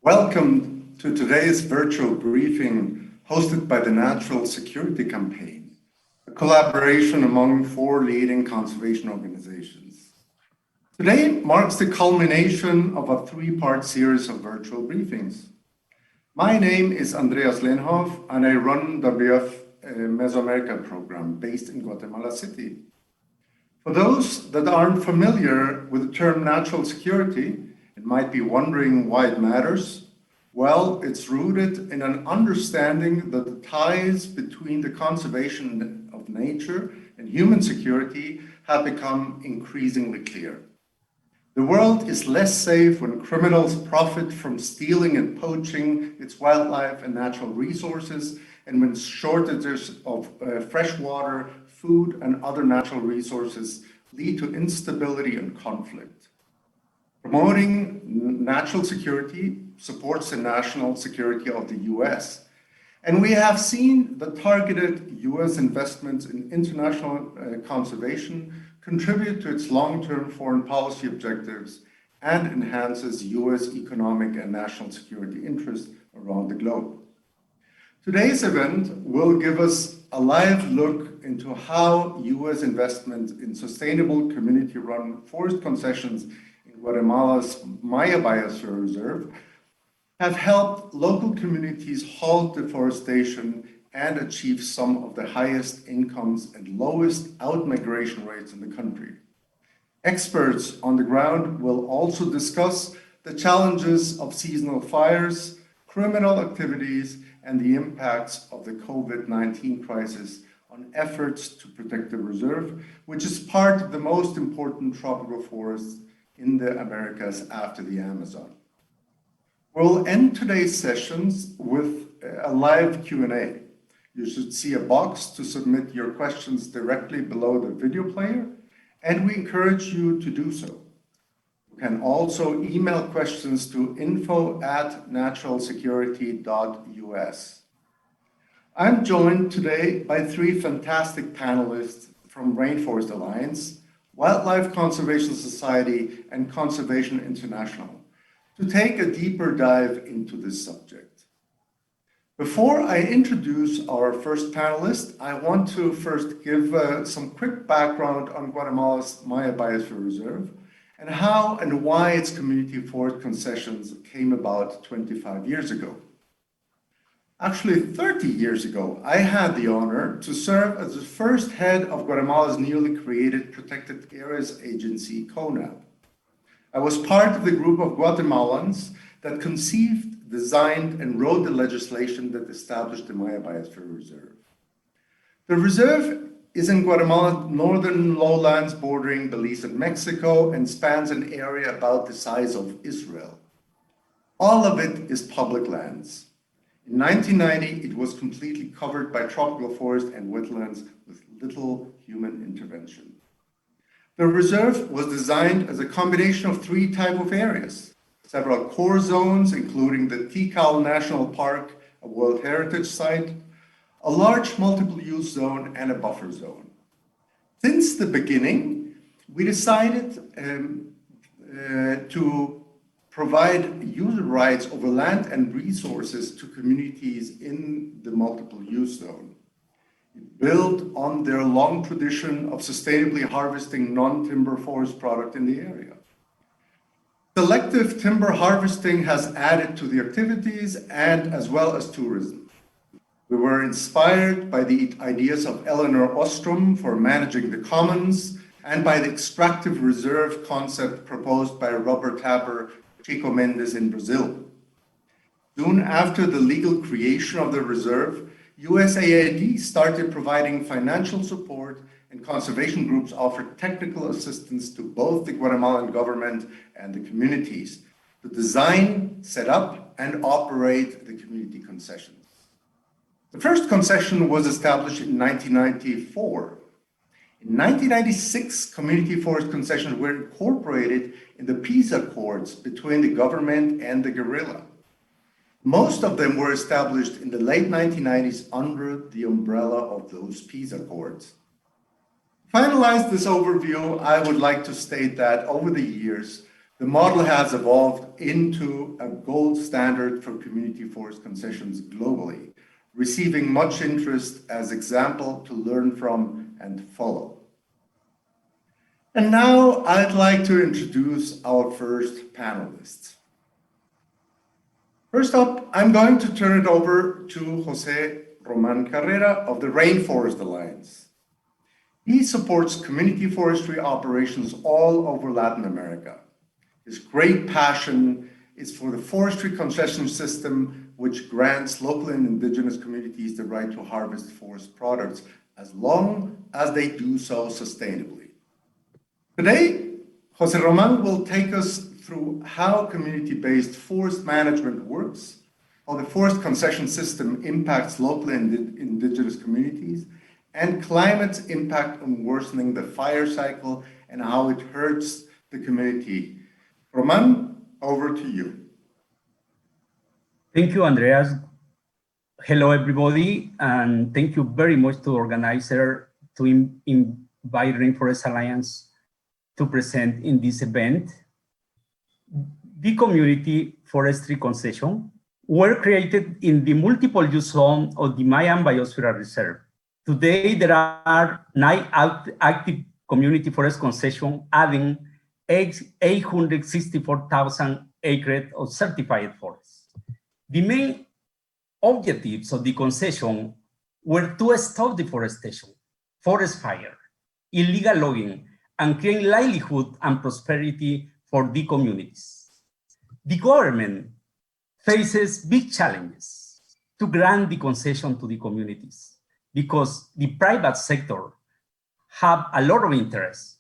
Welcome to today's virtual briefing hosted by the Natural Security Campaign, a collaboration among 4 leading conservation organizations. Today marks the culmination of a 3-part series of virtual briefings. My name is Andreas Lenhoff and I run the WWF Mesoamerica program based in Guatemala City. For those that aren't familiar with the term natural security and might be wondering why it matters, well, it's rooted in an understanding that the ties between the conservation of nature and human security have become increasingly clear. The world is less safe when criminals profit from stealing and poaching its wildlife and natural resources, and when shortages of fresh water, food, and other natural resources lead to instability and conflict. Promoting natural security supports the national security of the US. And we have seen the targeted US investments in international conservation contribute to its long-term foreign policy objectives and enhances US economic and national security interests around the globe. Today's event will give us a live look into how US investment in sustainable community-run forest concessions in Guatemala's Maya Biosphere Reserve have helped local communities halt deforestation and achieve some of the highest incomes and lowest outmigration rates in the country. Experts on the ground will also discuss the challenges of seasonal fires, criminal activities, and the impacts of the COVID-19 crisis on efforts to protect the reserve, which is part of the most important tropical forests in the Americas after the Amazon. We'll end today's sessions with a live Q&A. You should see a box to submit your questions directly below the video player, and we encourage you to do so. You can also email questions to info@naturalsecurity.us. I'm joined today by 3 fantastic panelists from Rainforest Alliance, Wildlife Conservation Society, and Conservation International to take a deeper dive into this subject. Before I introduce our first panelist, I want to first give some quick background on Guatemala's Maya Biosphere Reserve and how and why its community forest concessions came about 25 years ago. Actually, 30 years ago, I had the honor to serve as the first head of Guatemala's newly created Protected Areas Agency, CONAP. I was part of the group of Guatemalans that conceived, designed, and wrote the legislation that established the Maya Biosphere Reserve. The reserve is in Guatemala's northern lowlands bordering Belize and Mexico and spans an area about the size of Israel. All of it is public lands. In 1990, it was completely covered by tropical forest and wetlands with little human intervention. The reserve was designed as a combination of 3 types of areas: several core zones, including the Tikal National Park, a World Heritage Site, a large multiple-use zone, and a buffer zone. Since the beginning, we decided to provide user rights over land and resources to communities in the multiple-use zone. Built on their long tradition of sustainably harvesting non-timber forest product in the area. Selective timber harvesting has added to the activities and as well as tourism. We were inspired by the ideas of Eleanor Ostrom for managing the commons and by the extractive reserve concept proposed by Robert Haber Chico Mendes in Brazil. Soon after the legal creation of the reserve, USAID started providing financial support, and conservation groups offered technical assistance to both the Guatemalan government and the communities to design, set up, and operate the community concessions. The first concession was established in 1994. In 1996, community forest concessions were incorporated in the peace accords between the government and the guerrilla. Most of them were established in the late 1990s under the umbrella of those peace accords. To finalize this overview, I would like to state that over the years, The model has evolved into a gold standard for community forest concessions globally, receiving much interest as example to learn from and follow. And now I'd like to introduce our first panelists. First up, I'm going to turn it over to José Román Carrera of the Rainforest Alliance. He supports community forestry operations all over Latin America. His great passion is for the forestry concession system, which grants local and indigenous communities the right to harvest forest products as long as they do so sustainably. Today, José Román will take us through how community-based forest management works, how the forest concession system impacts local and indigenous communities, and climate's impact on worsening the fire cycle and how it hurts the community. Román, over to you. Thank you, Andreas. Hello, everybody, and thank you very much to the organizer to invite Rainforest Alliance to present in this event. The community forestry concession were created in the multiple use zone of the Mayan Biosphere Reserve. Today, there are 9 active community forest concessions, adding 864,000 acres of certified forests. The main objectives of the concession were to stop deforestation, forest fire, illegal logging, and create livelihood and prosperity for the communities. The government faces big challenges to grant the concession to the communities because the private sector have a lot of interest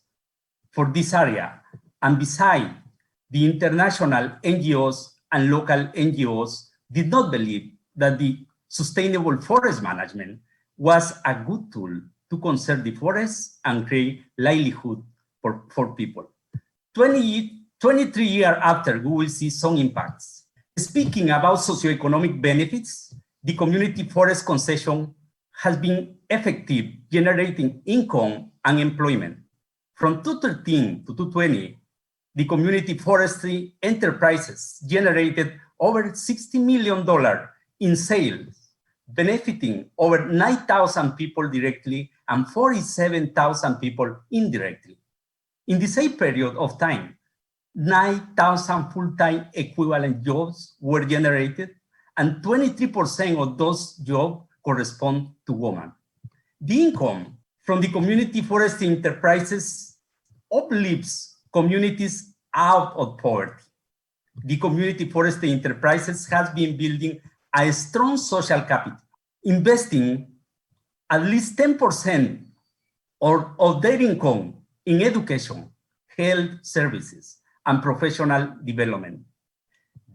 for this area. And besides, the international NGOs and local NGOs did not believe that the sustainable forest management was a good tool to conserve the forests and create livelihood for people. 23 years after, we will see some impacts. Speaking about socioeconomic benefits, the community forest concession has been effective, generating income and employment. From 2013 to 2020, the community forestry enterprises generated over $60 million in sales, benefiting over 9,000 people directly and 47,000 people indirectly. In the same period of time, 9,000 full-time equivalent jobs were generated, and 23% of those jobs correspond to women. The income from the community forestry enterprises uplifts communities out of poverty. The community forestry enterprises has been building a strong social capital, investing at least 10% of their income in education, health services, and professional development.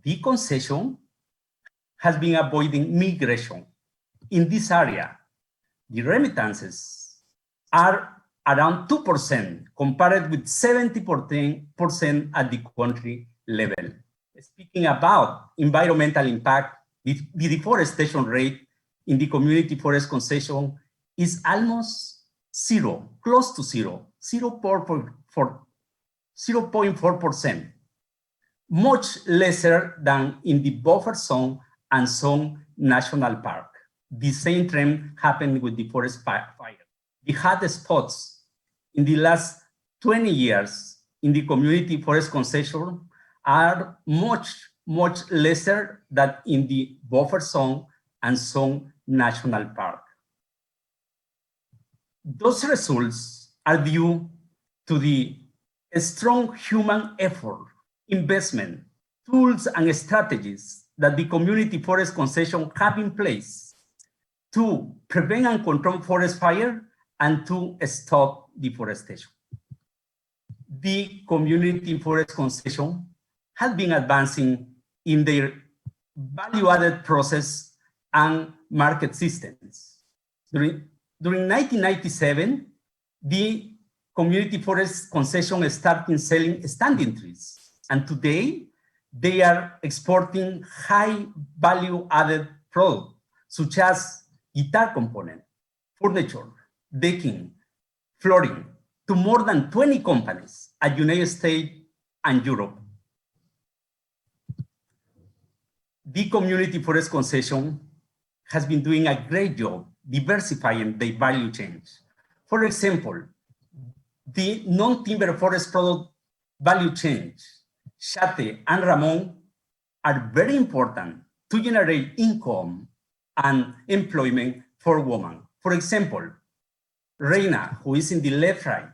The concession has been avoiding migration. In this area, the remittances are around 2% compared with 70% at the country level. Speaking about environmental impact, the deforestation rate in the community forest concession is almost zero, close to zero, 0.4%, much lesser than in the buffer zone and some national park. The same trend happened with the forest fire. The hot spots in the last 20 years in the community forest concession are much lesser than in the buffer zone and some national park. Those results are due to the strong human effort, investment, tools, and strategies that the community forest concession have in place to prevent and control forest fire and to stop deforestation. The community forest concession has been advancing in their value-added process and market systems. During 1997, the community forest concession started selling standing trees, and today they are exporting high value-added products such as guitar component, furniture, decking, flooring, to more than 20 companies at United States and Europe. the community forest concession has been doing a great job diversifying the value chains. For example, the non-timber forest product value chains, Shate and Ramon, are very important to generate income and employment for women. For example, Reina, who is in the left right,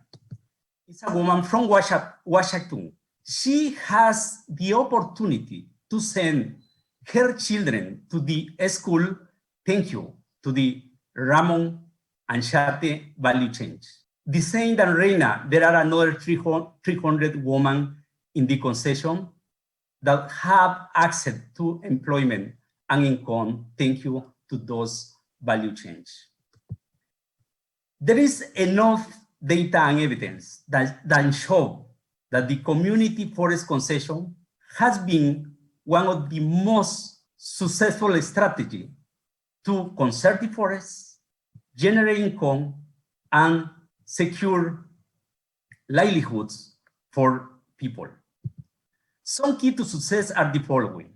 is a woman from Washington. She has the opportunity to send her children to the school, thank you, to the Ramon and Shate value chains. The same than Reina, there are another 300 women in the concession that have access to employment and income, thank you to those value chains. There is enough data and evidence that show that the community forest concession has been one of the most successful strategies to conserve the forests, generate income, and secure livelihoods for people. Some key to success are the following: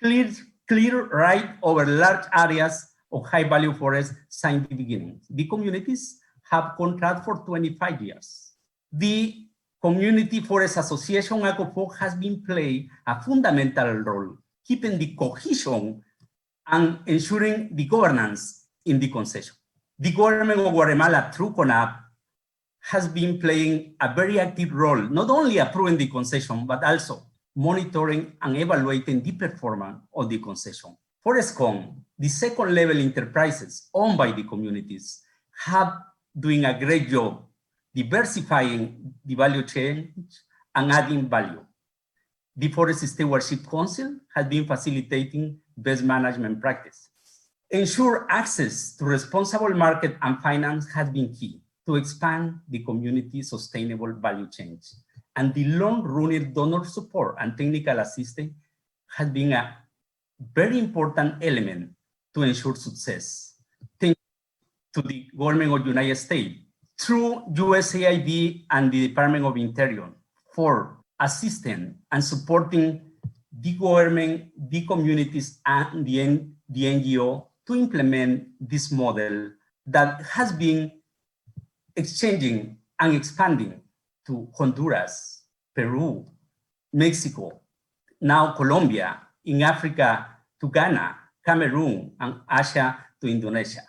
clear right over large areas of high value forests since the beginning. The communities have contract for 25 years. The Community Forest Association ACOFO has been playing a fundamental role, keeping the cohesion and ensuring the governance in the concession. The government of Guatemala, through CONAP, has been playing a very active role, not only approving the concession, but also monitoring and evaluating the performance of the concession. ForestCon, the second level enterprises owned by the communities, have doing a great job diversifying the value chain and adding value. The Forest Stewardship Council has been facilitating best management practices. Ensure access to responsible market and finance has been key to expand the community sustainable value chains. And the long-running donor support and technical assistance has been a very important element to ensure success. Thank you to the government of the United States through USAID and the Department of Interior for assisting and supporting the government, the communities, and the NGO to implement this model that has been exchanging and expanding to Honduras, Peru, Mexico, now Colombia, in Africa to Ghana, Cameroon, and Asia to Indonesia.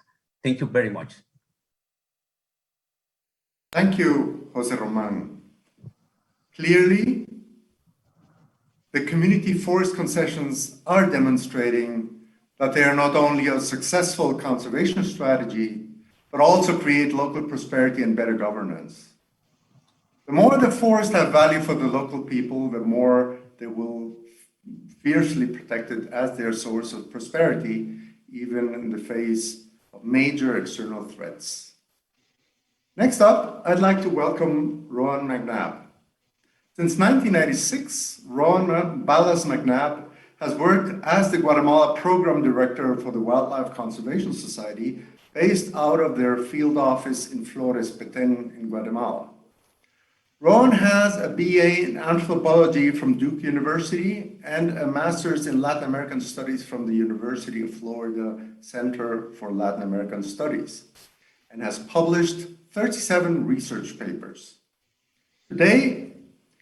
Thank you very much. Thank you, Jose Roman. Clearly, the community forest concessions are demonstrating that they are not only a successful conservation strategy, but also create local prosperity and better governance. The more the forests have value for the local people, the more they will fiercely protect it as their source of prosperity, even in the face of major external threats. Next up, I'd like to welcome Rowan McNabb. Since 1996, Rowan Ballas McNabb has worked as the Guatemala Program Director for the Wildlife Conservation Society, based out of their field office in Flores, Petén in Guatemala. Rowan has a BA in anthropology from Duke University and a master's in Latin American Studies from the University of Florida Center for Latin American Studies, and has published 37 research papers. Today,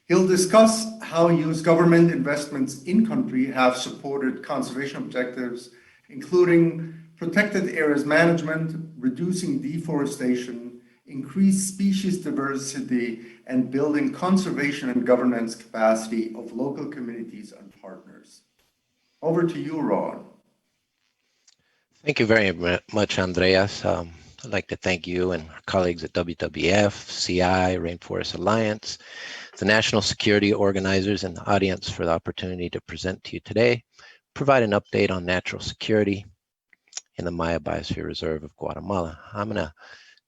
he'll discuss how U.S. government investments in country have supported conservation objectives, including protected areas management, reducing deforestation, increased species diversity, and building conservation and governance capacity of local communities and partners. Over to you, Ron. Thank you very much, Andreas. I'd like to thank you and our colleagues at WWF, CI, Rainforest Alliance, the national security organizers, and the audience for the opportunity to present to you today, provide an update on natural security in the Maya Biosphere Reserve of Guatemala. I'm going to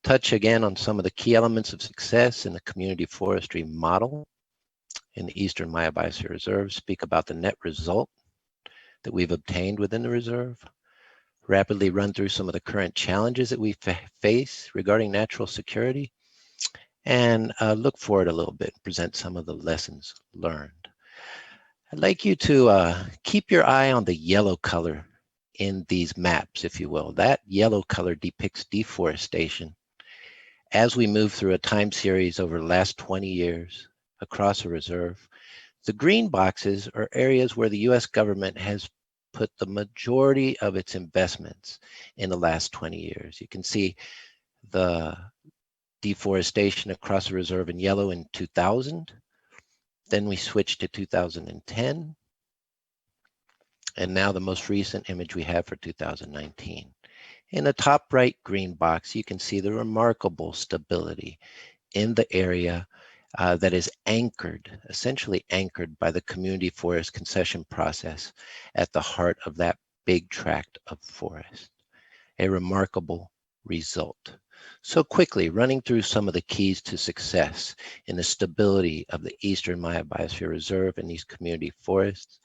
touch again on some of the key elements of success in the community forestry model in the Eastern Maya Biosphere Reserve, speak about the net result that we've obtained within the reserve, rapidly run through some of the current challenges that we face regarding natural security, and look forward a little bit, present some of the lessons learned. I'd like you to keep your eye on the yellow color in these maps, if you will. That yellow color depicts deforestation. As we move through a time series over the last 20 years across a reserve, the green boxes are areas where the US government has put the majority of its investments in the last 20 years. You can see the deforestation across the reserve in yellow in 2000. Then we switched to 2010. And now the most recent image we have for 2019. In the top right green box, you can see the remarkable stability in the area that is anchored, essentially anchored by the community forest concession process at the heart of that big tract of forest. A remarkable result. So quickly, running through some of the keys to success in the stability of the Eastern Maya Biosphere Reserve and these community forests.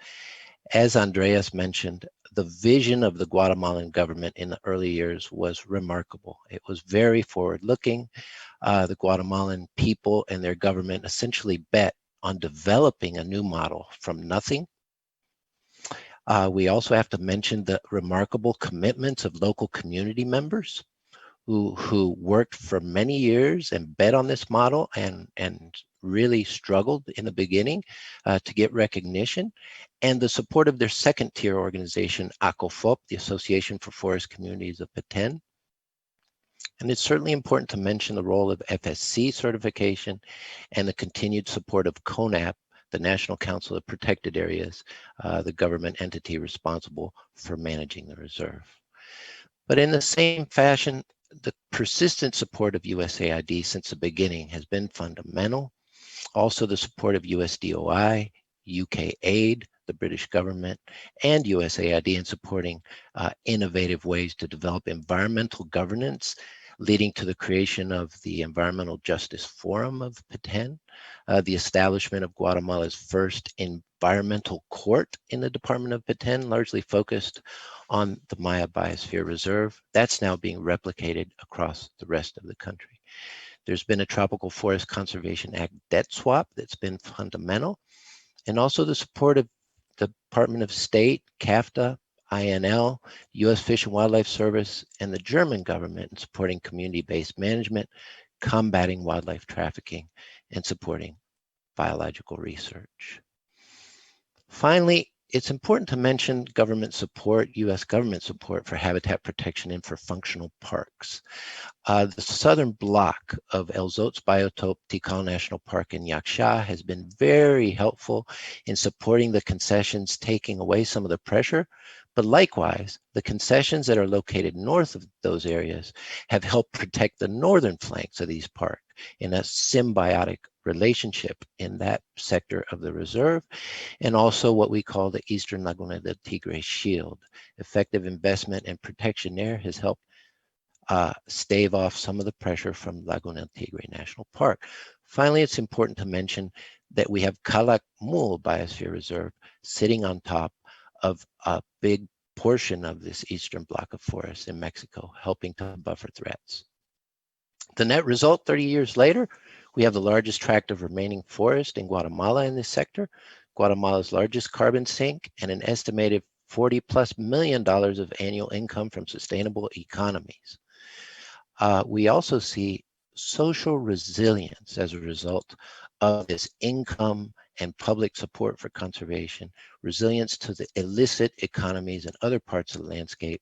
As Andreas mentioned, the vision of the Guatemalan government in the early years was remarkable. It was very forward-looking. The Guatemalan people and their government essentially bet on developing a new model from nothing. We also have to mention the remarkable commitments of local community members who worked for many years and bet on this model and really struggled in the beginning to get recognition, and the support of their second tier organization, ACOFOP, the Association for Forest Communities of Petén. And it's certainly important to mention the role of FSC certification and the continued support of CONAP, the National Council of Protected Areas, the government entity responsible for managing the reserve. But in the same fashion, the persistent support of USAID since the beginning has been fundamental. Also, the support of USDOI, UK Aid, the British government, and USAID in supporting innovative ways to develop environmental governance, leading to the creation of the Environmental Justice Forum of Petén, the establishment of Guatemala's first environmental court in the Department of Petén, largely focused on the Maya Biosphere Reserve. That's now being replicated across the rest of the country. There's been a Tropical Forest Conservation Act debt swap that's been fundamental, and also the support of the Department of State, CAFTA, INL, U.S. Fish and Wildlife Service, and the German government in supporting community-based management, combating wildlife trafficking, and supporting biological research. Finally, it's important to mention government support, U.S. government support for habitat protection and for functional parks. The southern block of El Zotes Biotope Tikal National Park in Yaksha has been very helpful in supporting the concessions, taking away some of the pressure. But likewise, the concessions that are located north of those areas have helped protect the northern flanks of these parks in a symbiotic relationship in that sector of the reserve, and also what we call the Eastern Laguna del Tigre Shield. Effective investment and protection there has helped stave off some of the pressure from Laguna del Tigre National Park. Finally, it's important to mention that we have Calakmul Biosphere Reserve sitting on top of a big portion of this eastern block of forest in Mexico, helping to buffer threats. The net result 30 years later, we have the largest tract of remaining forest in Guatemala in this sector, Guatemala's largest carbon sink, and an estimated $40+ million of annual income from sustainable economies. We also see social resilience as a result of this income and public support for conservation, resilience to the illicit economies in other parts of the landscape.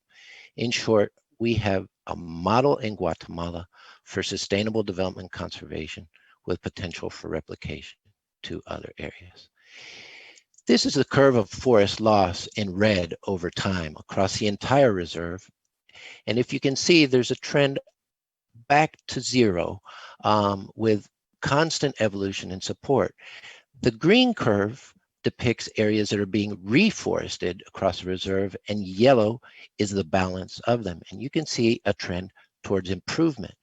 In short, we have a model in Guatemala for sustainable development conservation with potential for replication to other areas. This is the curve of forest loss in red over time across the entire reserve. And if you can see, there's a trend back to zero with constant evolution and support. The green curve depicts areas that are being reforested across the reserve, and yellow is the balance of them. And you can see a trend towards improvement.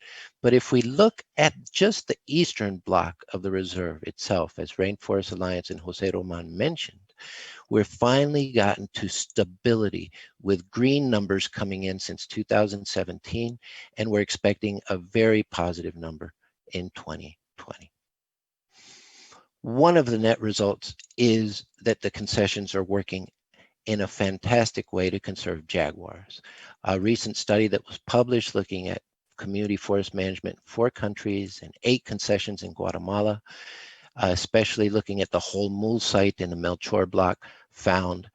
But if we look at just the eastern block of the reserve itself, as Rainforest Alliance and Jose Roman mentioned, we're finally gotten to stability with green numbers coming in since 2017, and we're expecting a very positive number in 2020. One of the net results is that the concessions are working in a fantastic way to conserve jaguars. A recent study that was published looking at community forest management in 4 countries and 8 concessions in Guatemala, especially looking at the whole Mul site in the Melchor block, found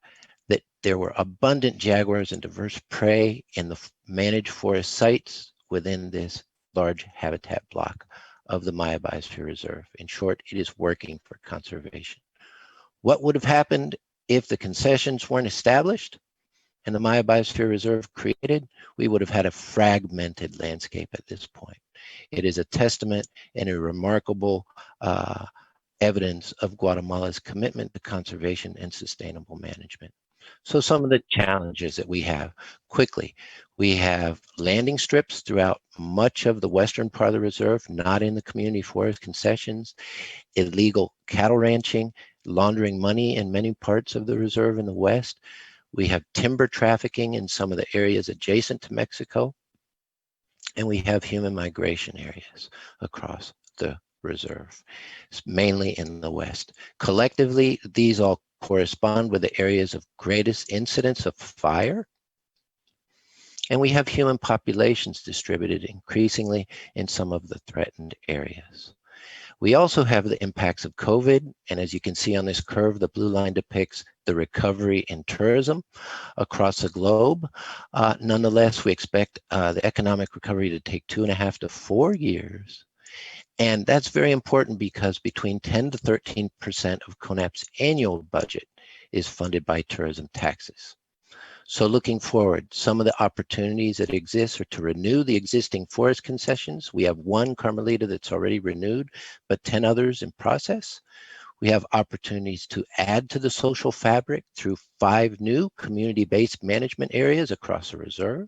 that there were abundant jaguars and diverse prey in the managed forest sites within this large habitat block of the Maya Biosphere Reserve. In short, it is working for conservation. What would have happened if the concessions weren't established and the Maya Biosphere Reserve created? We would have had a fragmented landscape at this point. It is a testament and a remarkable evidence of Guatemala's commitment to conservation and sustainable management. So some of the challenges that we have quickly, we have landing strips throughout much of the western part of the reserve, not in the community forest concessions, illegal cattle ranching, laundering money in many parts of the reserve in the west. We have timber trafficking in some of the areas adjacent to Mexico, and we have human migration areas across the reserve, mainly in the west. Collectively, these all correspond with the areas of greatest incidence of fire. And we have human populations distributed increasingly in some of the threatened areas. We also have the impacts of COVID, and as you can see on this curve, the blue line depicts the recovery in tourism across the globe. Nonetheless, we expect the economic recovery to take 2.5 to 4 years. And that's very important because between 10 to 13% of CONAP's annual budget is funded by tourism taxes. So looking forward, some of the opportunities that exist are to renew the existing forest concessions. We have 1 Carmelita that's already renewed, but 10 others in process. We have opportunities to add to the social fabric through 5 new community-based management areas across the reserve.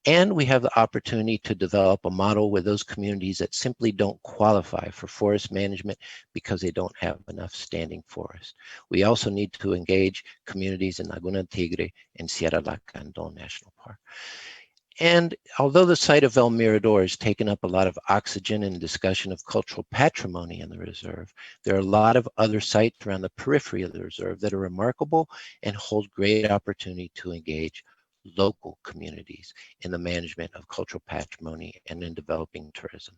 And we have the opportunity to develop a model with those communities that simply don't qualify for forest management because they don't have enough standing forest. We also need to engage communities in Laguna Tigre and Sierra Lacandon National Park. And although the site of El Mirador has taken up a lot of oxygen in discussion of cultural patrimony in the reserve, there are a lot of other sites around the periphery of the reserve that are remarkable and hold great opportunity to engage local communities in the management of cultural patrimony and in developing tourism.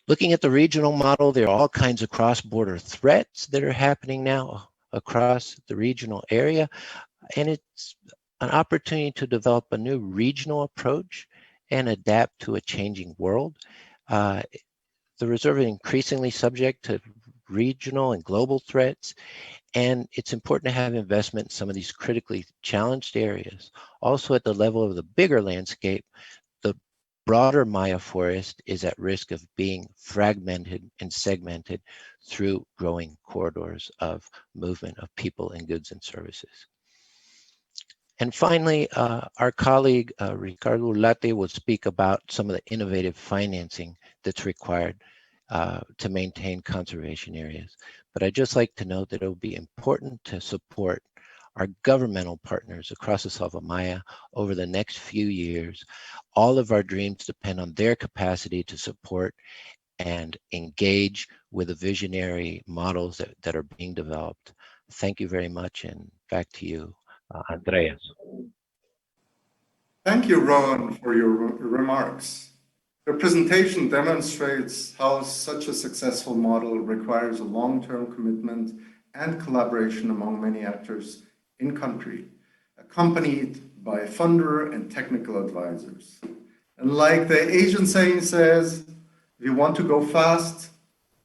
Looking at the regional model, there are all kinds of cross-border threats that are happening now across the regional area, and it's an opportunity to develop a new regional approach and adapt to a changing world. The reserve is increasingly subject to regional and global threats, and it's important to have investment in some of these critically challenged areas. Also at the level of the bigger landscape, the broader Maya forest is at risk of being fragmented and segmented through growing corridors of movement of people and goods and services. And finally, our colleague, Ricardo will speak about some of the innovative financing that's required to maintain conservation areas. But I'd just like to note that it will be important to support our governmental partners across the Selva Maya over the next few years. All of our dreams depend on their capacity to support and engage with the visionary models that are being developed. Thank you very much, and back to you, Andreas. Thank you, Rowan, for your remarks. Your presentation demonstrates how such a successful model requires a long-term commitment and collaboration among many actors in country, accompanied by a funder and technical advisors. And like the Asian saying says, if you want to go fast,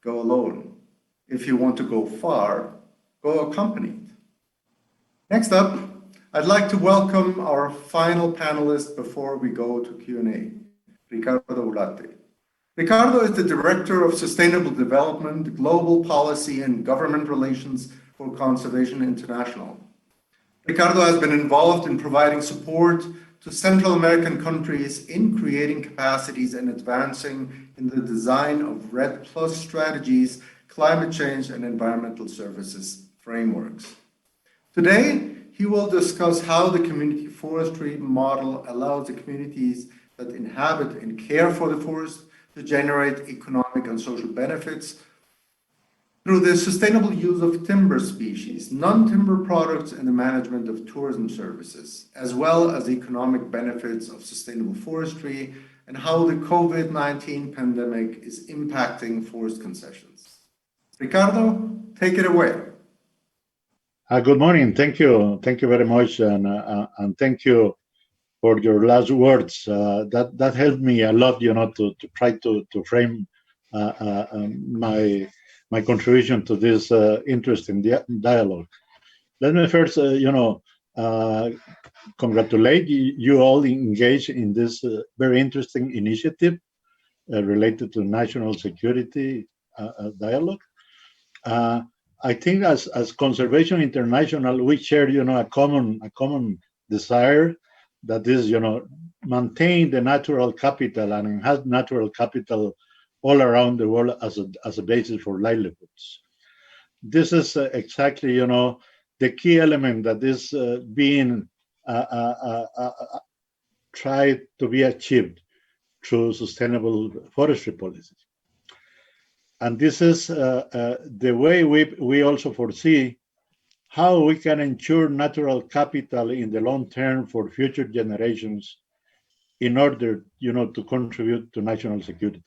go alone. If you want to go far, go accompanied. Next up, I'd like to welcome our final panelist before we go to Q&A. Ricardo Ulate. Ricardo is the Director of Sustainable Development, Global Policy and Government Relations for Conservation International. Ricardo has been involved in providing support to Central American countries in creating capacities and advancing in the design of REDD+ strategies, climate change and environmental services frameworks. Today, he will discuss how the community forestry model allows the communities that inhabit and care for the forest to generate economic and social benefits through the sustainable use of timber species, non-timber products, and the management of tourism services, as well as the economic benefits of sustainable forestry and how the COVID-19 pandemic is impacting forest concessions. Ricardo, take it away. Good morning. Thank you. Thank you very much. And thank you for your last words. That helped me a lot, to try to frame my contribution to this interesting dialogue. Let me first, congratulate you all engaged in this very interesting initiative related to national security dialogue. I think as Conservation International, we share, a common desire that is, maintain the natural capital and enhance natural capital all around the world as a basis for livelihoods. This is exactly, the key element that is being tried to be achieved through sustainable forestry policies. And this is the way we also foresee how we can ensure natural capital in the long term for future generations in order, to contribute to national security.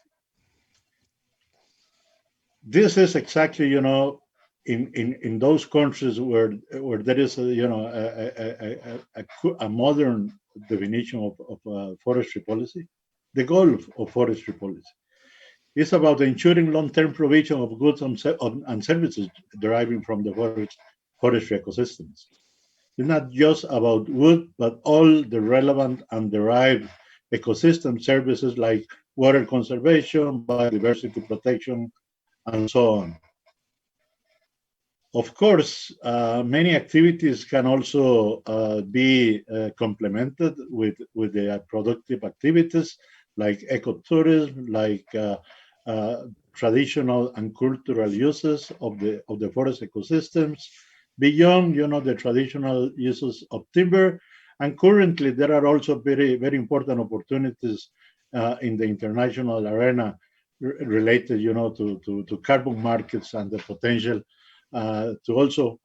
This is exactly, in those countries where there is, a modern definition of forestry policy. The goal of forestry policy is about ensuring long-term provision of goods and services deriving from the forestry ecosystems. It's not just about wood, but all the relevant and derived ecosystem services like water conservation, biodiversity protection, and so on. Of course, many activities can also be complemented with the productive activities like ecotourism, like traditional and cultural uses of the forest ecosystems, beyond the traditional uses of timber. And currently, there are also very, very important opportunities in the international arena related, to carbon markets and the potential to also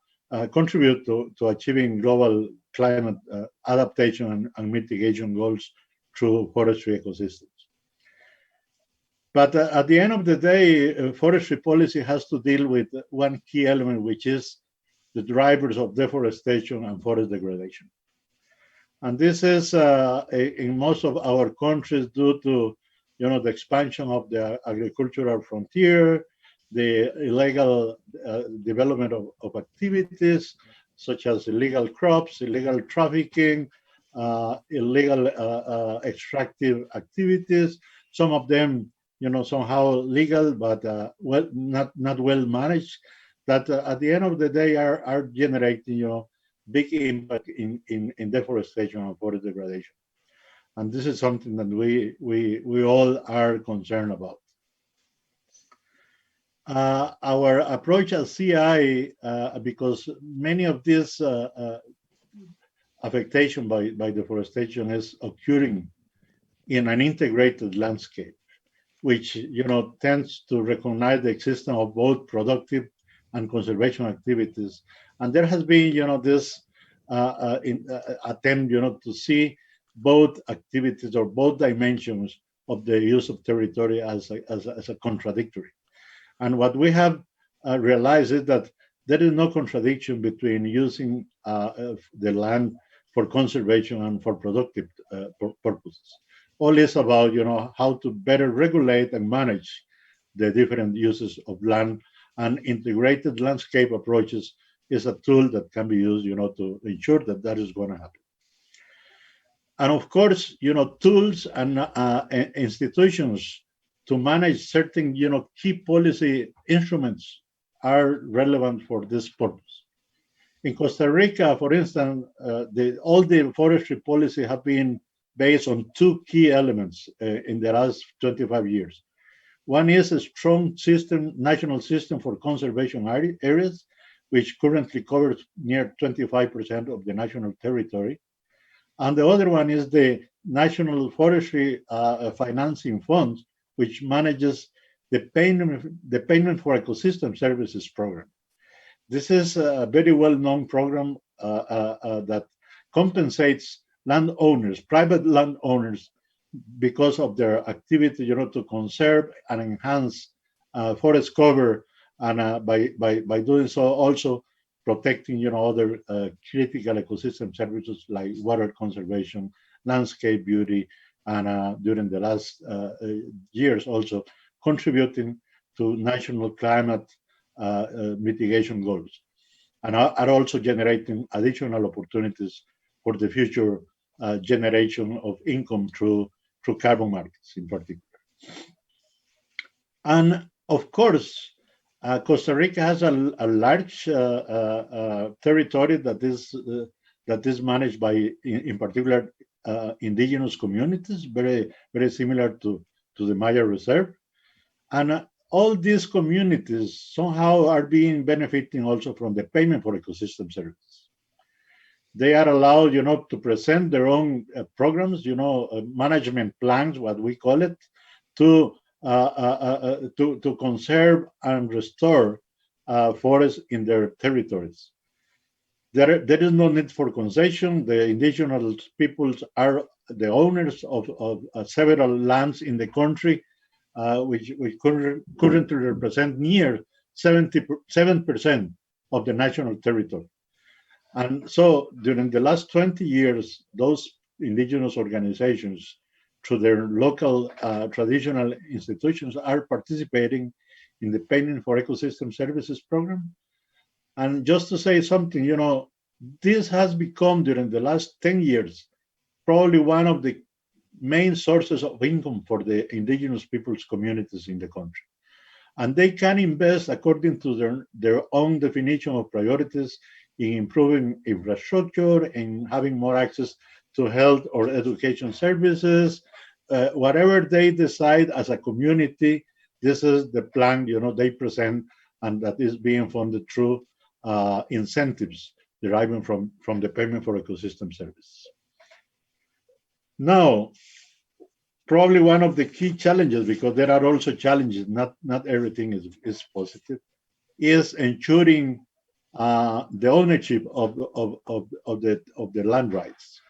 contribute to achieving global climate adaptation and mitigation goals through forestry ecosystems. But at the end of the day, forestry policy has to deal with one key element, which is the drivers of deforestation and forest degradation. And this is in most of our countries due to, the expansion of the agricultural frontier, the illegal development of activities such as illegal crops, illegal trafficking, illegal extractive activities. Some of them, somehow legal, but not well managed. That at the end of the day are generating, big impact in deforestation and forest degradation. And this is something that we all are concerned about. Our approach at CI, because many of this affectation by deforestation is occurring in an integrated landscape, which tends to recognize the existence of both productive and conservation activities. And there has been, this attempt, to see both activities or both dimensions of the use of territory as a contradictory. And what we have realized is that there is no contradiction between using the land for conservation and for productive purposes. All is about, how to better regulate and manage the different uses of land, and integrated landscape approaches is a tool that can be used, to ensure that that is going to happen. And of course, tools and institutions to manage certain, key policy instruments are relevant for this purpose. In Costa Rica, for instance, all the forestry policy have been based on two key elements in the last 25 years. One is a strong national system for conservation areas, which currently covers near 25% of the national territory. And the other one is the National Forestry Financing Fund, which manages the Payment for Ecosystem Services program. This is a very well-known program that compensates landowners, private landowners, because of their activity, to conserve and enhance forest cover, and by doing so also protecting, other critical ecosystem services like water conservation, landscape beauty, and during the last years also contributing to national climate mitigation goals, and are also generating additional opportunities for the future generation of income through carbon markets in particular. And of course, Costa Rica has a large territory that is managed by, in particular, indigenous communities, very similar to the Maya Reserve. And all these communities somehow are benefiting also from the Payment for Ecosystem Services. They are allowed, to present their own programs, management plans, what we call it, to conserve and restore forests in their territories. There is no need for concession. The indigenous peoples are the owners of several lands in the country, which currently represent near 77% of the national territory. And so during the last 20 years, those indigenous organizations, through their local traditional institutions, are participating in the Payment for Ecosystem Services program. And just to say something, this has become, during the last 10 years, probably one of the main sources of income for the indigenous peoples communities in the country. And they can invest according to their own definition of priorities in improving infrastructure, in having more access to health or education services, whatever they decide as a community. This is the plan, they present, and that is being funded through incentives deriving from the Payment for Ecosystem Services. Now, probably one of the key challenges, because there are also challenges, not everything is positive, is ensuring the ownership of the land rights,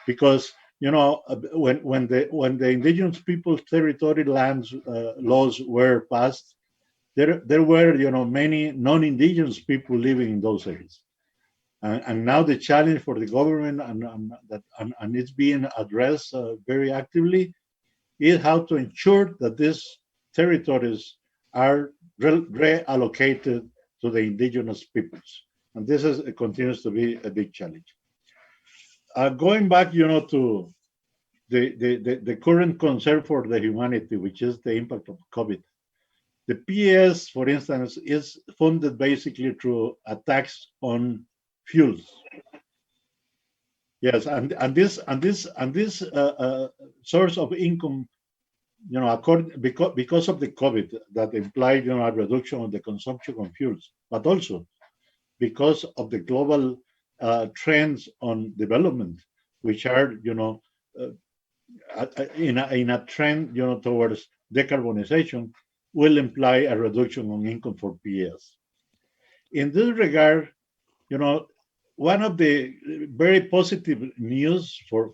because when the indigenous people's territory lands laws were passed, there were many non-indigenous people living in those areas, and now the challenge for the government and it's being addressed very actively is how to ensure that these territories are reallocated to the indigenous peoples. And this continues to be a big challenge. Going back, to the current concern for the humanity, which is the impact of COVID. The PES, for instance, is funded basically through a tax on fuels. Yes, and this source of income, because of the COVID, that implied a reduction of the consumption of fuels, but also because of the global trends on development, which are in a trend towards decarbonization, will imply a reduction on income for PES. In this regard, one of the very positive news for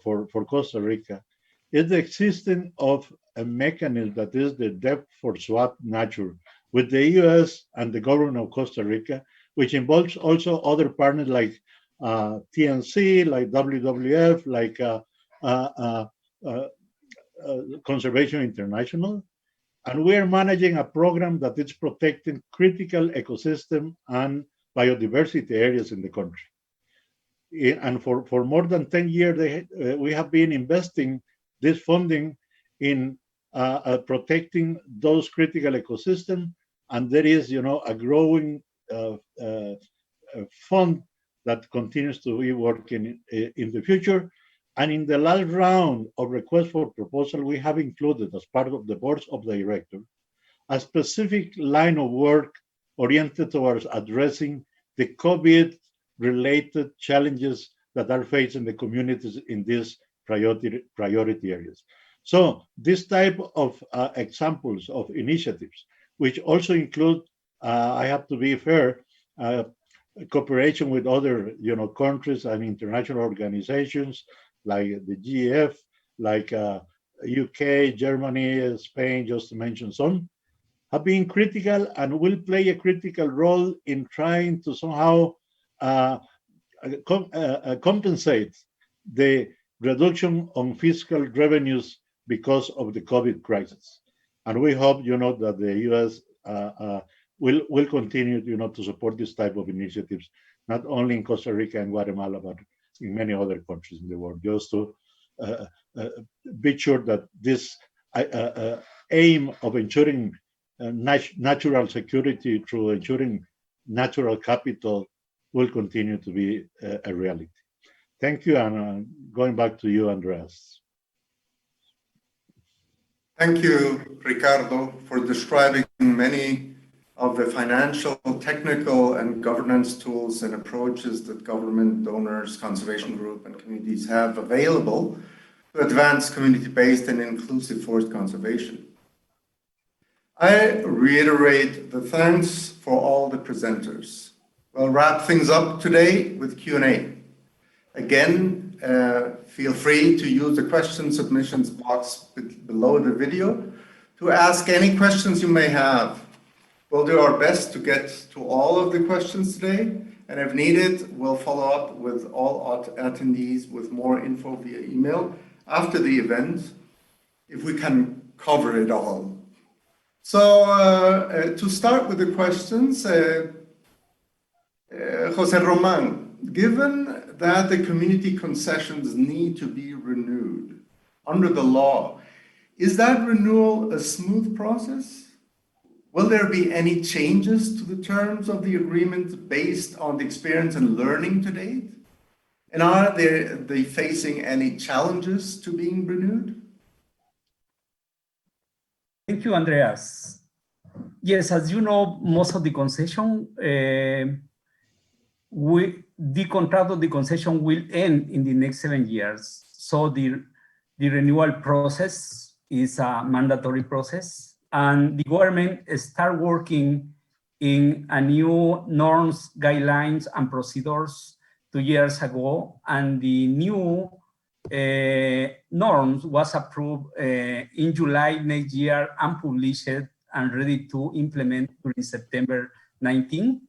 Costa Rica is the existence of a mechanism that is the debt for swap nature with the US and the government of Costa Rica, which involves also other partners like TNC, like WWF, like Conservation International. And we are managing a program that is protecting critical ecosystem and biodiversity areas in the country. And for more than 10 years, we have been investing this funding in protecting those critical ecosystems. And there is, a growing fund that continues to be working in the future. And in the last round of requests for proposal, we have included, as part of the boards of directors, a specific line of work oriented towards addressing the COVID-related challenges that are facing the communities in these priority areas. So this type of examples of initiatives which also include, I have to be fair, cooperation with other, countries and international organizations like the GEF, like UK, Germany, Spain, just to mention some, have been critical and will play a critical role in trying to somehow compensate the reduction on fiscal revenues because of the COVID crisis. And we hope, that the U.S. Will continue, to support this type of initiatives, not only in Costa Rica and Guatemala, but in many other countries in the world, just to be sure that this aim of ensuring natural security through ensuring natural capital will continue to be a reality. Thank you, and going back to you, Andreas. Thank you, Ricardo, for describing many of the financial, technical, and governance tools and approaches that government, donors, conservation group, and communities have available to advance community-based and inclusive forest conservation. I reiterate the thanks for all the presenters. We'll wrap things up today with Q&A. Again, feel free to use the question submissions box below the video to ask any questions you may have. We'll do our best to get to all of the questions today, and if needed, we'll follow up with all attendees with more info via email after the event, if we can cover it all. So to start with the questions, Jose Roman, given that the community concessions need to be renewed under the law, is that renewal a smooth process? Will there be any changes to the terms of the agreement based on the experience and learning to date? And are they facing any challenges to being renewed? Thank you, Andreas. Yes, as you know, most of the concession, the contract of the concession will end in the next 7 years. So the renewal process is a mandatory process, and the government start working in a new norms, guidelines, and procedures 2 years ago, and the new norms was approved in July next year and published and ready to implement during September 19.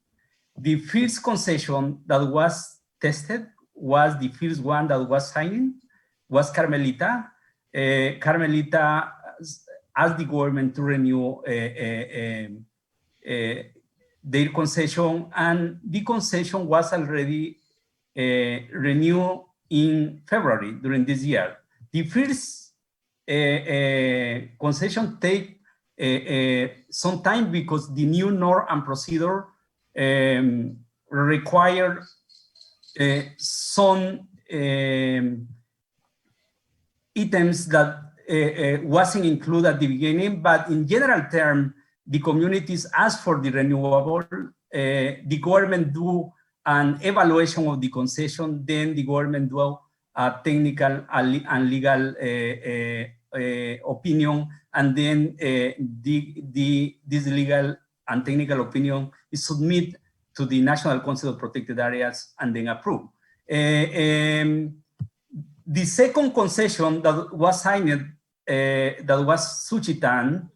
The first concession that was tested was the first one that was signed, was Carmelita. Carmelita asked the government to renew their concession, and the concession was already renewed in February during this year. The first concession take some time because the new norm and procedure require some items that wasn't included at the beginning, but in general term, the communities ask for the renewable, the government do an evaluation of the concession, then the government do a technical and legal opinion, and then this legal and technical opinion is submitted to the National Council of Protected Areas and then approved. The second concession that was signed, that was Suchitan,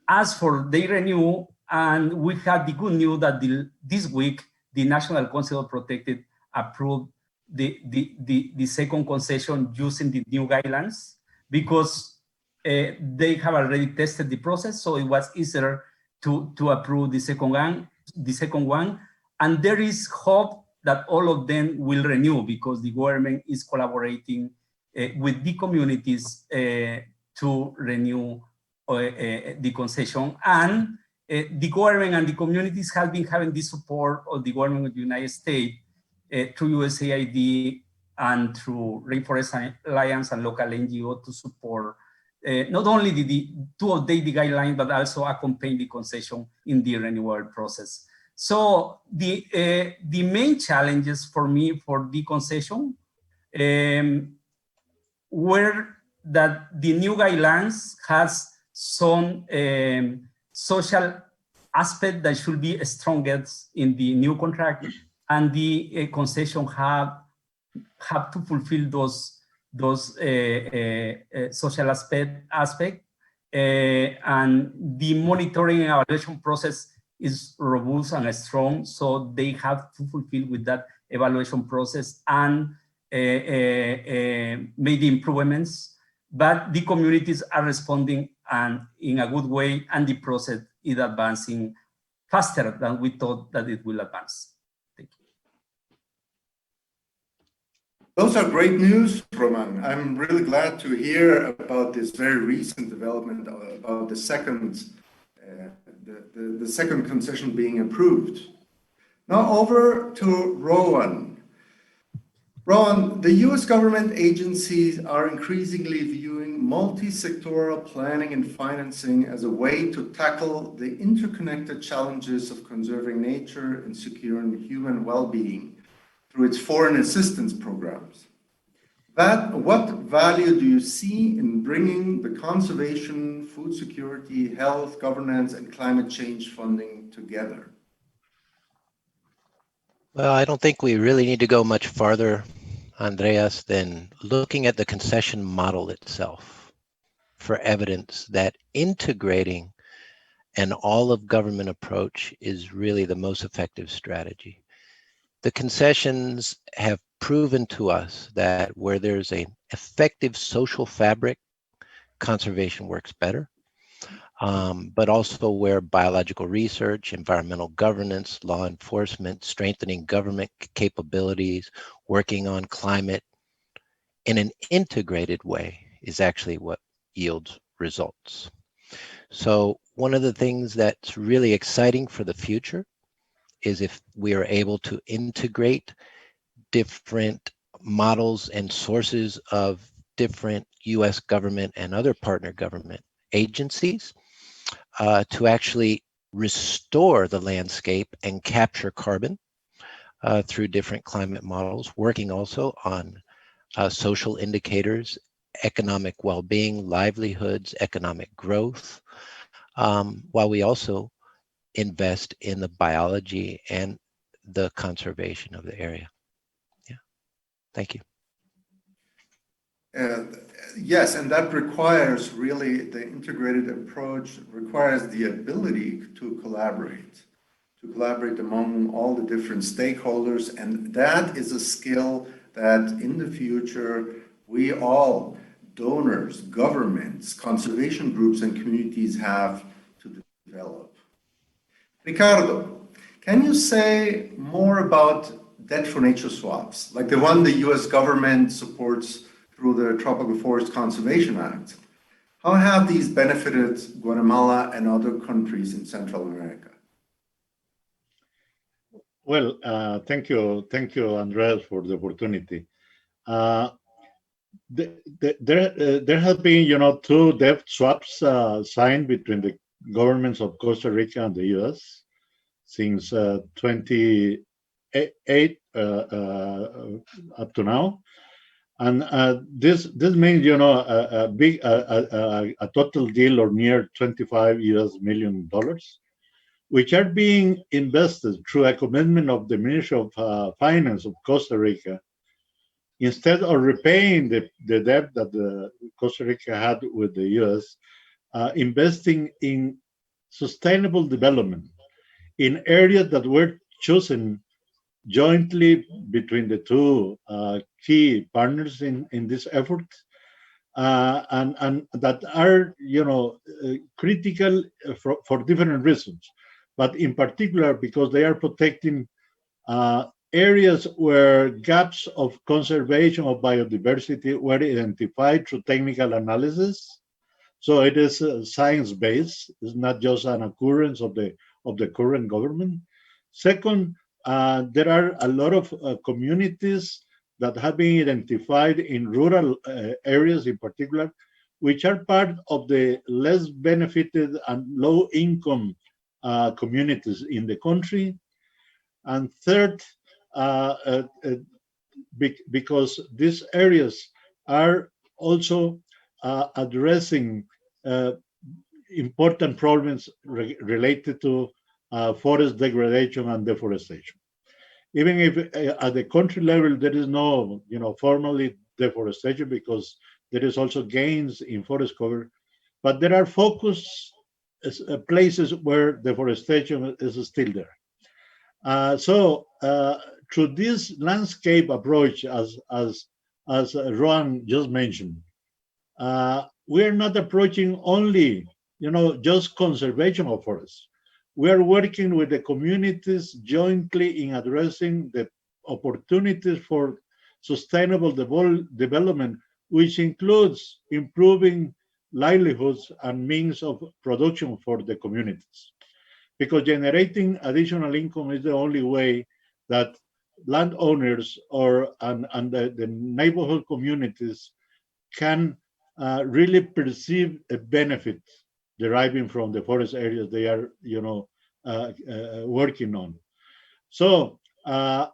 asked for their renewal, and we had the good news that this week the National Council of Protected approved the second concession using the new guidelines, because they have already tested the process, so it was easier to approve the second one. And there is hope that all of them will renew, because the government is collaborating with the communities to renew the concession. And the government and the communities have been having the support of the government of the United States through USAID and through Rainforest Alliance and local NGO to support not only to update the guideline, but also accompany the concession in the renewal process. So the main challenges for me for the concession were that the new guidelines has some social aspect that should be strongest in the new contract, and the concession have to fulfill those social aspect, and the monitoring and evaluation process is robust and strong, so they have to fulfill with that evaluation process and made the improvements, but the communities are responding and in a good way, and the process is advancing faster than we thought that it will advance. Thank you. Those are great news, Roman. I'm really glad to hear about this very recent development about the second concession being approved. Now over to Rowan. Rowan, the US government agencies are increasingly viewing multi-sectoral planning and financing as a way to tackle the interconnected challenges of conserving nature and securing human well-being through its foreign assistance programs. What value do you see in bringing the conservation, food security, health, governance, and climate change funding together? Well, I don't think we really need to go much farther, Andreas, than looking at the concession model itself for evidence that integrating an all-of-government approach is really the most effective strategy. The concessions have proven to us that where there's an effective social fabric, conservation works better. But also where biological research, environmental governance, law enforcement, strengthening government capabilities, working on climate in an integrated way is actually what yields results. So one of the things that's really exciting for the future is if we are able to integrate different models and sources of different US government and other partner government agencies to actually restore the landscape and capture carbon through different climate models, working also on social indicators, economic well-being, livelihoods, economic growth, while we also invest in the biology and the conservation of the area. Yeah, thank you. Yes, and that requires really the integrated approach, requires the ability to collaborate among all the different stakeholders. And that is a skill that in the future, we all, donors, governments, conservation groups, and communities have to develop. Ricardo, can you say more about debt for nature swaps, like the one the US government supports through the Tropical Forest Conservation Act? How have these benefited Guatemala and other countries in Central America? Well, thank you, Andreas, for the opportunity. There have been, two debt swaps signed between the governments of Costa Rica and the U.S. since 2008 up to now. And this means, a total deal or near $25 million, which are being invested through a commitment of the Ministry of Finance of Costa Rica, instead of repaying the debt that Costa Rica had with the U.S., investing in sustainable development in areas that were chosen jointly between the two key partners in this effort, and that are critical for different reasons, but in particular because they are protecting areas where gaps of conservation of biodiversity were identified through technical analysis. So it is science-based. It's not just an occurrence of the current government. Second, there are a lot of communities that have been identified in rural areas in particular, which are part of the less benefited and low-income communities in the country. And third, because these areas are also addressing important problems related to forest degradation and deforestation. Even if at the country level there is no, formally deforestation, because there is also gains in forest cover, but there are focus places where deforestation is still there. So through this landscape approach, as Rohan just mentioned, we are not approaching only, just conservation of forests. We are working with the communities jointly in addressing the opportunities for sustainable development, which includes improving livelihoods and means of production for the communities. Because generating additional income is the only way that landowners and the neighborhood communities can really perceive a benefit deriving from the forest areas they are, working on. So,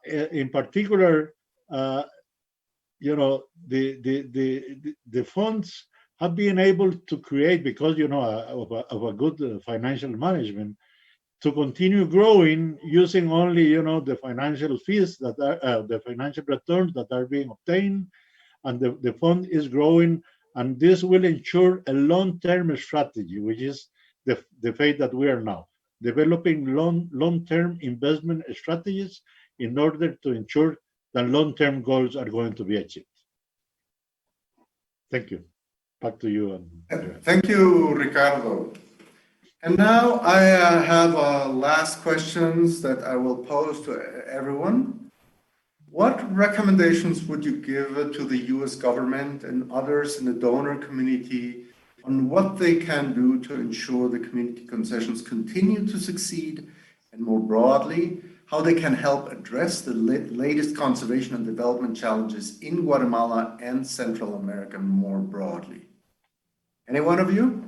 in particular, the funds have been able to create, because of a good financial management, to continue growing using only the financial fees that are the financial returns that are being obtained, and the fund is growing, and this will ensure a long-term strategy, which is the phase that we are now developing long-term investment strategies in order to ensure that long-term goals are going to be achieved. Thank you. Back to you. Thank you, Ricardo. And now I have last questions that I will pose to everyone. What recommendations would you give to the US government and others in the donor community on what they can do to ensure the community concessions continue to succeed, and more broadly, how they can help address the latest conservation and development challenges in Guatemala and Central America more broadly? Any one of you?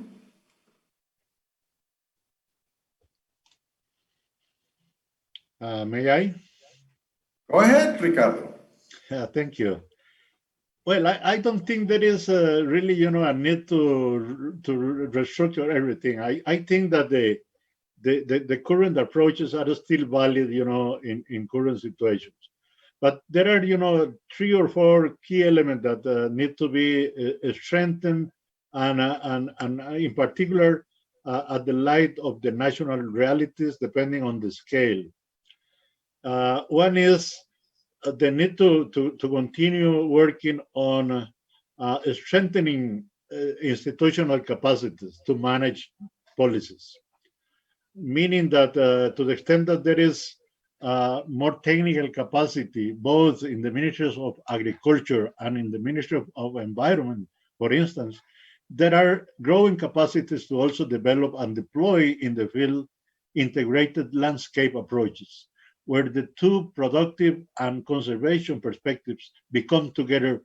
May I? Go ahead, Ricardo. Yeah, thank you. Well, I don't think there is really, a need to restructure everything. I think that the current approaches are still valid, in current situations. But there are, 3 or 4 key elements that need to be strengthened, and in particular, at the light of the national realities, depending on the scale. One is the need to continue working on strengthening institutional capacities to manage policies, meaning that to the extent that there is more technical capacity, both in the Ministries of Agriculture and in the Ministry of Environment, for instance, there are growing capacities to also develop and deploy in the field integrated landscape approaches, where the two productive and conservation perspectives become together,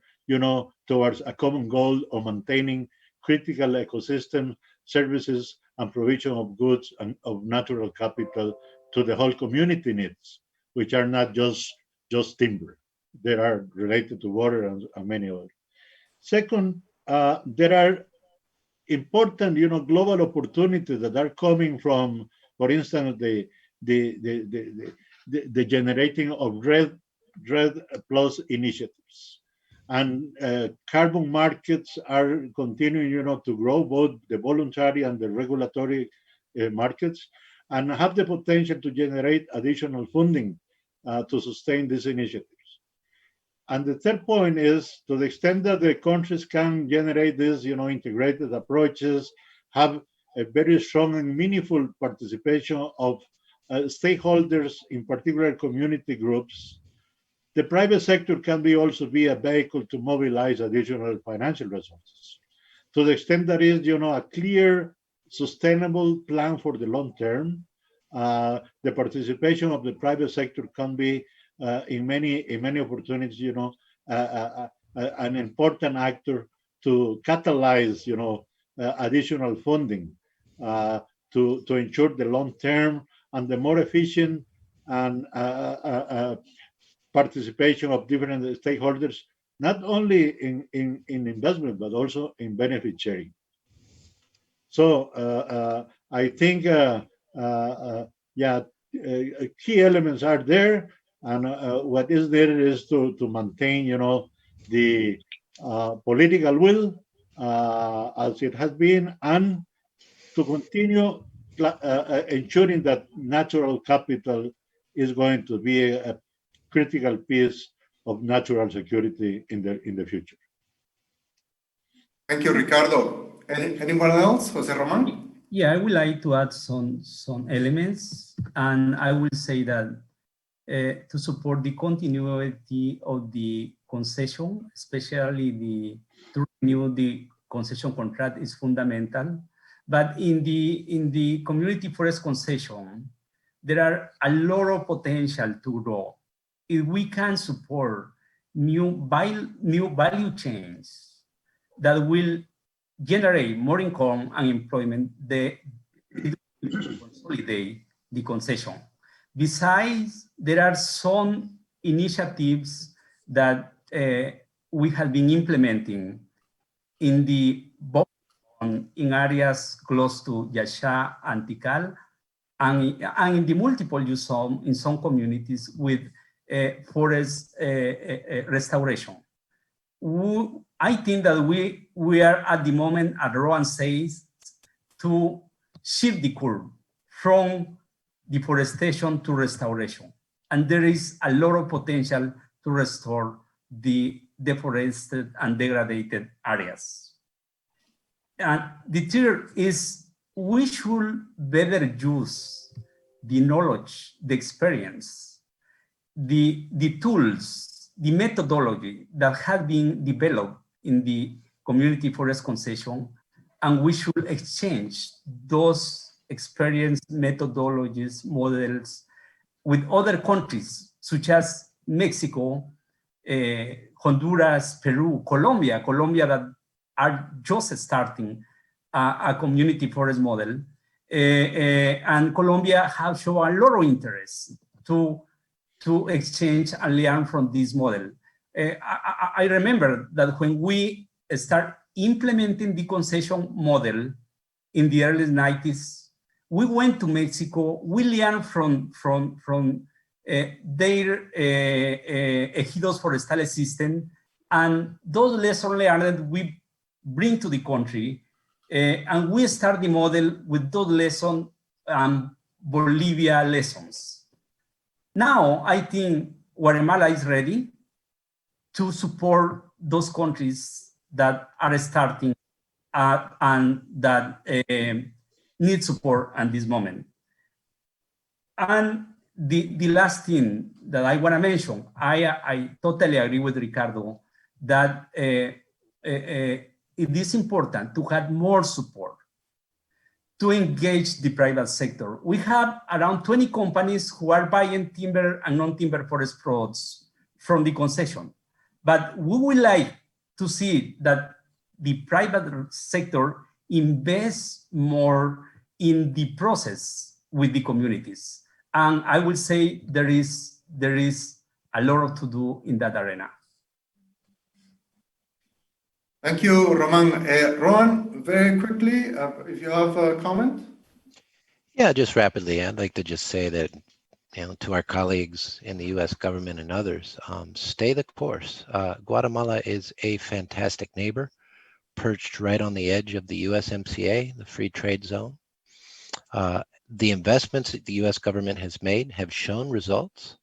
towards a common goal of maintaining critical ecosystem services and provision of goods and of natural capital to the whole community needs, which are not just timber. They are related to water and many others. Second, there are important, global opportunities that are coming from, for instance, the generating of REDD+ initiatives. And carbon markets are continuing, to grow, both the voluntary and the regulatory markets, and have the potential to generate additional funding to sustain these initiatives. And the third point is, to the extent that the countries can generate these, integrated approaches, have a very strong and meaningful participation of stakeholders, in particular community groups, the private sector can also be a vehicle to mobilize additional financial resources. To the extent that is, a clear, sustainable plan for the long term, the participation of the private sector can be in many opportunities, an important actor to catalyze, additional funding to ensure the long term and the more efficient and participation of different stakeholders, not only in investment, but also in benefit sharing. So I think yeah, key elements are there, and what is there is to maintain, the political will as it has been, and to continue ensuring that natural capital is going to be a critical piece of natural security in the future. Thank you, Ricardo. Anyone else? Jose Roman? Yeah, I would like to add some elements, and I will say that to support the continuity of the concession, especially to renew the concession contract, is fundamental. But in the community forest concession, there are a lot of potential to grow. If we can support new value chains that will generate more income and employment, they consolidate the concession. Besides, there are some initiatives that we have been implementing in areas close to Yasha and Tikal, and in the multiple use zone in some communities with forest restoration. I think that we are at the moment, as Rowan says, to shift the curve from deforestation to restoration. And there is a lot of potential to restore the deforested and degraded areas. And the third is we should better use the knowledge, the experience, the tools, the methodology that have been developed in the community forest concession, and we should exchange those experience, methodologies, models with other countries such as Mexico, Honduras, Peru, Colombia that are just starting a community forest model. And Colombia has shown a lot of interest to exchange and learn from this model. I remember that when we start implementing the concession model in the early 90s, we went to Mexico, we learned from their ejidos forestales system, and those lessons learned we bring to the country, and we start the model with those lessons and Bolivia lessons. Now, I think Guatemala is ready to support those countries that are starting and that need support at this moment. And the last thing that I want to mention, I totally agree with Ricardo that it is important to have more support to engage the private sector. We have around 20 companies who are buying timber and non-timber forest products from the concession. But we would like to see that the private sector invests more in the process with the communities. And I will say there is a lot to do in that arena. Thank you, Roman. Rowan, very quickly, if you have a comment. Yeah, just rapidly, I'd like to just say that, to our colleagues in the U.S. government and others, stay the course. Guatemala is a fantastic neighbor, perched right on the edge of the USMCA, the free trade zone. The investments that the U.S. government has made have shown results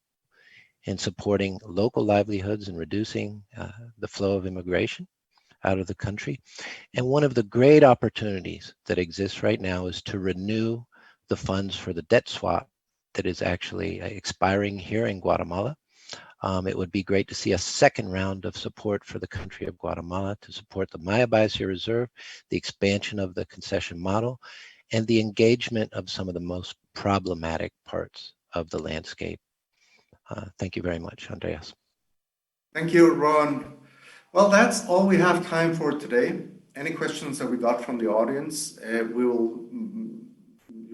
in supporting local livelihoods and reducing the flow of immigration out of the country. And one of the great opportunities that exists right now is to renew the funds for the debt swap that is actually expiring here in Guatemala. It would be great to see a second round of support for the country of Guatemala to support the Maya Biosphere Reserve, the expansion of the concession model, and the engagement of some of the most problematic parts of the landscape. Thank you very much, Andreas. Thank you, Ron. Well, that's all we have time for today. Any questions that we got from the audience, you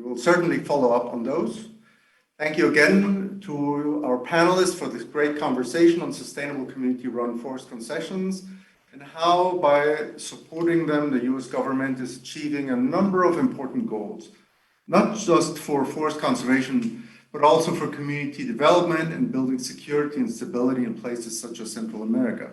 will certainly follow up on those. Thank you again to our panelists for this great conversation on sustainable community-run forest concessions and how, by supporting them, the U.S. government is achieving a number of important goals. not just for forest conservation, but also for community development and building security and stability in places such as Central America.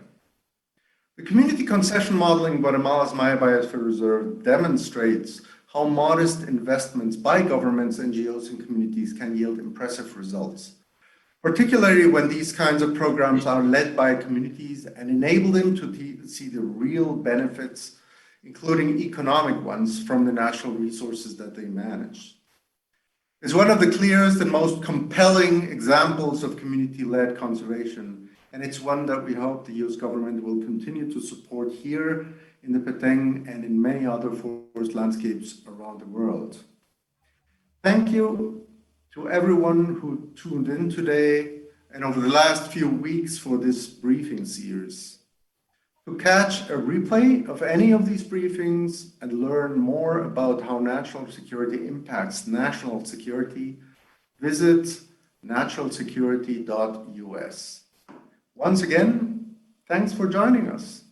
The community concession model in Guatemala's Maya Biosphere Reserve demonstrates how modest investments by governments, NGOs, and communities can yield impressive results, particularly when these kinds of programs are led by communities and enable them to see the real benefits, including economic ones, from the natural resources that they manage. It's one of the clearest and most compelling examples of community-led conservation, and it's one that we hope the US government will continue to support here in the Petén and in many other forest landscapes around the world. Thank you to everyone who tuned in today and over the last few weeks for this briefing series. To catch a replay of any of these briefings and learn more about how national security impacts national security, visit naturalsecurity.us. Once again, thanks for joining us.